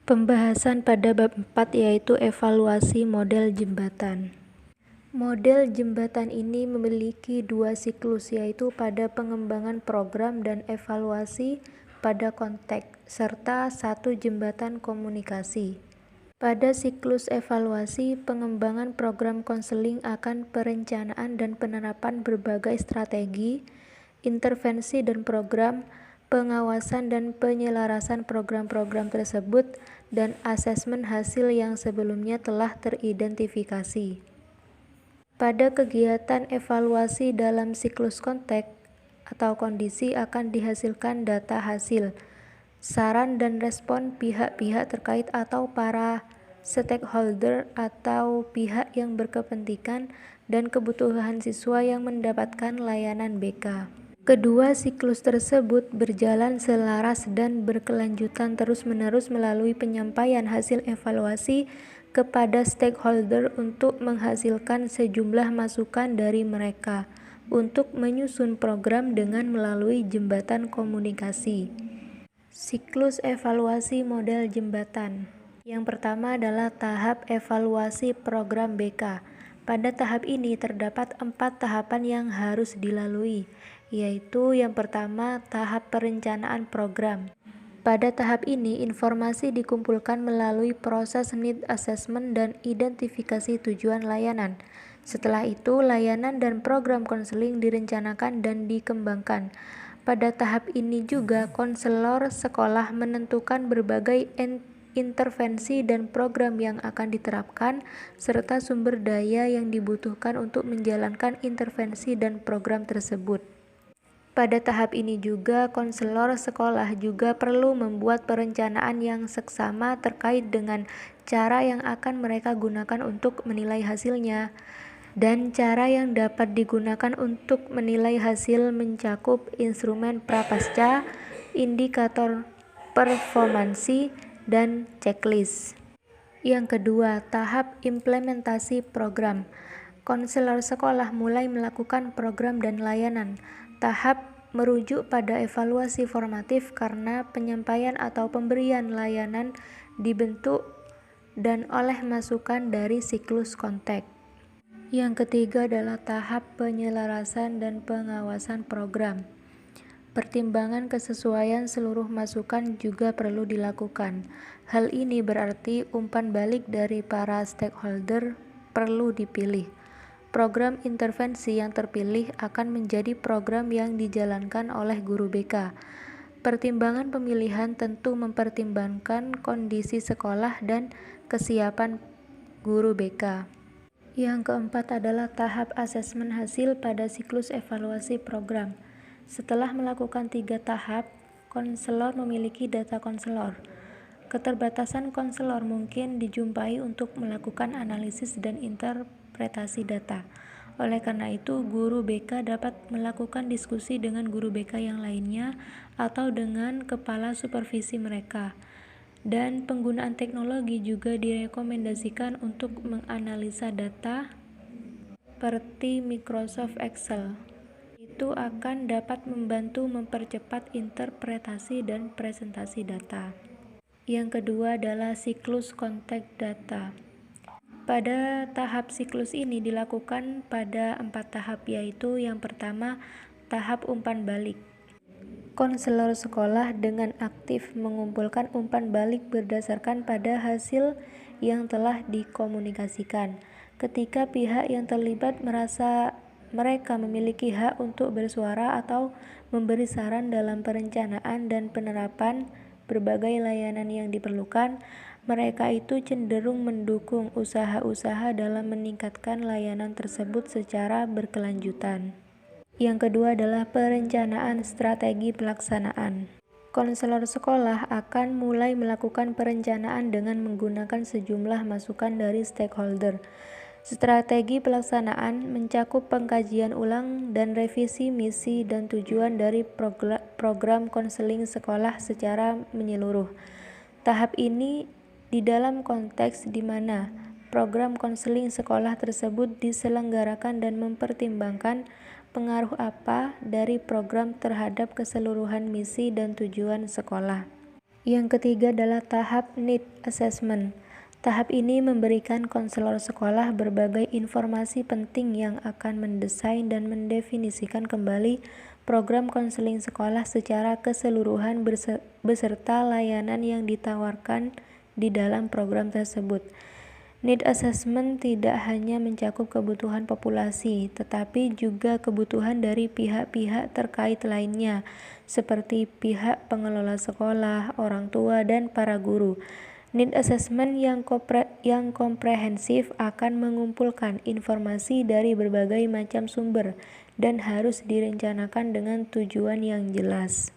Pembahasan pada bab 4 yaitu evaluasi model jembatan. Model jembatan ini memiliki dua siklus, yaitu pada pengembangan program dan evaluasi pada konteks, serta satu jembatan komunikasi. Pada siklus evaluasi, pengembangan program konseling akan perencanaan dan penerapan berbagai strategi, intervensi dan program, pengawasan dan penyelarasan program-program tersebut, dan asesmen hasil yang sebelumnya telah teridentifikasi. Pada kegiatan evaluasi dalam siklus konteks atau kondisi akan dihasilkan data hasil, saran dan respon pihak-pihak terkait atau para stakeholder atau pihak yang berkepentingan, dan kebutuhan siswa yang mendapatkan layanan BK. Kedua siklus tersebut berjalan selaras dan berkelanjutan terus-menerus melalui penyampaian hasil evaluasi kepada stakeholder untuk menghasilkan sejumlah masukan dari mereka untuk menyusun program dengan melalui jembatan komunikasi. Siklus evaluasi model jembatan. Yang pertama adalah tahap evaluasi program BK. Pada tahap ini terdapat 4 tahapan yang harus dilalui, yaitu yang pertama, tahap perencanaan program. Pada tahap ini, informasi dikumpulkan melalui proses need assessment dan identifikasi tujuan layanan. Setelah itu, layanan dan program konseling direncanakan dan dikembangkan. Pada tahap ini juga, konselor sekolah menentukan berbagai intervensi dan program yang akan diterapkan, serta sumber daya yang dibutuhkan untuk menjalankan intervensi dan program tersebut. Pada tahap ini juga, konselor sekolah juga perlu membuat perencanaan yang seksama terkait dengan cara yang akan mereka gunakan untuk menilai hasilnya, dan cara yang dapat digunakan untuk menilai hasil mencakup instrumen prapasca, indikator performansi, dan checklist. Yang kedua, tahap implementasi program. Konselor sekolah mulai melakukan program dan layanan. Tahap merujuk pada evaluasi formatif karena penyampaian atau pemberian layanan dibentuk dan oleh masukan dari siklus konteks. Yang ketiga adalah tahap penyelarasan dan pengawasan program. Pertimbangan kesesuaian seluruh masukan juga perlu dilakukan. Hal ini berarti umpan balik dari para stakeholder perlu dipilih. Program intervensi yang terpilih akan menjadi program yang dijalankan oleh guru BK. Pertimbangan pemilihan tentu mempertimbangkan kondisi sekolah dan kesiapan guru BK. Yang keempat adalah tahap asesmen hasil pada siklus evaluasi program. Setelah melakukan 3 tahap, konselor memiliki data konselor. Keterbatasan konselor mungkin dijumpai untuk melakukan analisis dan interpretasi data. Oleh karena itu, guru BK dapat melakukan diskusi dengan guru BK yang lainnya atau dengan kepala supervisi mereka. Dan penggunaan teknologi juga direkomendasikan untuk menganalisa data seperti Microsoft Excel. Itu akan dapat membantu mempercepat interpretasi dan presentasi data. Yang kedua adalah siklus konteks data. Pada tahap siklus ini dilakukan pada 4 tahap, yaitu yang pertama, tahap umpan balik. Konselor sekolah dengan aktif mengumpulkan umpan balik berdasarkan pada hasil yang telah dikomunikasikan. Ketika pihak yang terlibat merasa mereka memiliki hak untuk bersuara atau memberi saran dalam perencanaan dan penerapan berbagai layanan yang diperlukan, mereka itu cenderung mendukung usaha-usaha dalam meningkatkan layanan tersebut secara berkelanjutan. Yang kedua adalah perencanaan strategi pelaksanaan. Konselor sekolah akan mulai melakukan perencanaan dengan menggunakan sejumlah masukan dari stakeholder. Strategi pelaksanaan mencakup pengkajian ulang dan revisi misi dan tujuan dari program konseling sekolah secara menyeluruh. Tahap ini di dalam konteks di mana program konseling sekolah tersebut diselenggarakan dan mempertimbangkan pengaruh apa dari program terhadap keseluruhan misi dan tujuan sekolah. Yang ketiga adalah tahap need assessment. Tahap ini memberikan konselor sekolah berbagai informasi penting yang akan mendesain dan mendefinisikan kembali program konseling sekolah secara keseluruhan beserta layanan yang ditawarkan di dalam program tersebut. Need assessment tidak hanya mencakup kebutuhan populasi, tetapi juga kebutuhan dari pihak-pihak terkait lainnya, seperti pihak pengelola sekolah, orang tua, dan para guru. Need assessment yang komprehensif akan mengumpulkan informasi dari berbagai macam sumber dan harus direncanakan dengan tujuan yang jelas.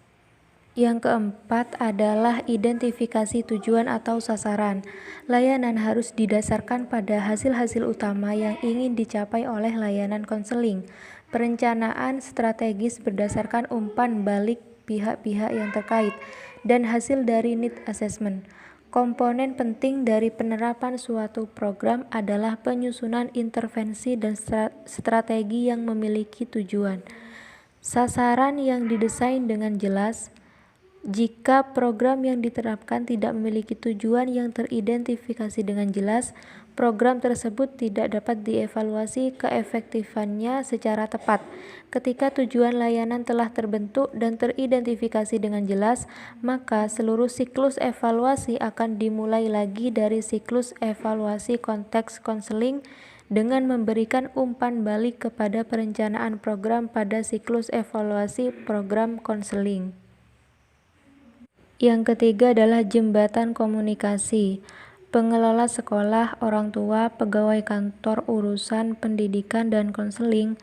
Yang keempat adalah identifikasi tujuan atau sasaran. Layanan harus didasarkan pada hasil-hasil utama yang ingin dicapai oleh layanan konseling. Perencanaan strategis berdasarkan umpan balik pihak-pihak yang terkait, dan hasil dari need assessment. Komponen penting dari penerapan suatu program adalah penyusunan intervensi dan strategi yang memiliki tujuan. Sasaran yang didesain dengan jelas. Jika program yang diterapkan tidak memiliki tujuan yang teridentifikasi dengan jelas, program tersebut tidak dapat dievaluasi keefektifannya secara tepat. Ketika tujuan layanan telah terbentuk dan teridentifikasi dengan jelas, maka seluruh siklus evaluasi akan dimulai lagi dari siklus evaluasi konteks konseling dengan memberikan umpan balik kepada perencanaan program pada siklus evaluasi program konseling. Yang ketiga adalah jembatan komunikasi. Pengelola sekolah, orang tua, pegawai kantor urusan pendidikan dan konseling,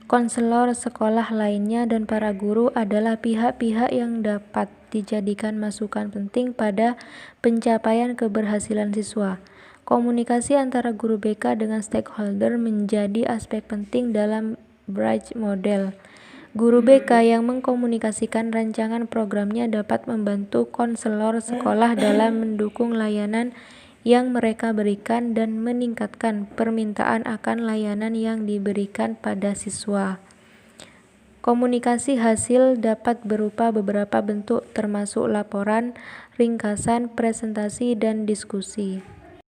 konselor sekolah lainnya, dan para guru adalah pihak-pihak yang dapat dijadikan masukan penting pada pencapaian keberhasilan siswa. Komunikasi antara guru BK dengan stakeholder menjadi aspek penting dalam Bridge Model. Guru BK yang mengkomunikasikan rancangan programnya dapat membantu konselor sekolah dalam mendukung layanan yang mereka berikan dan meningkatkan permintaan akan layanan yang diberikan pada siswa. Komunikasi hasil dapat berupa beberapa bentuk termasuk laporan, ringkasan, presentasi, dan diskusi.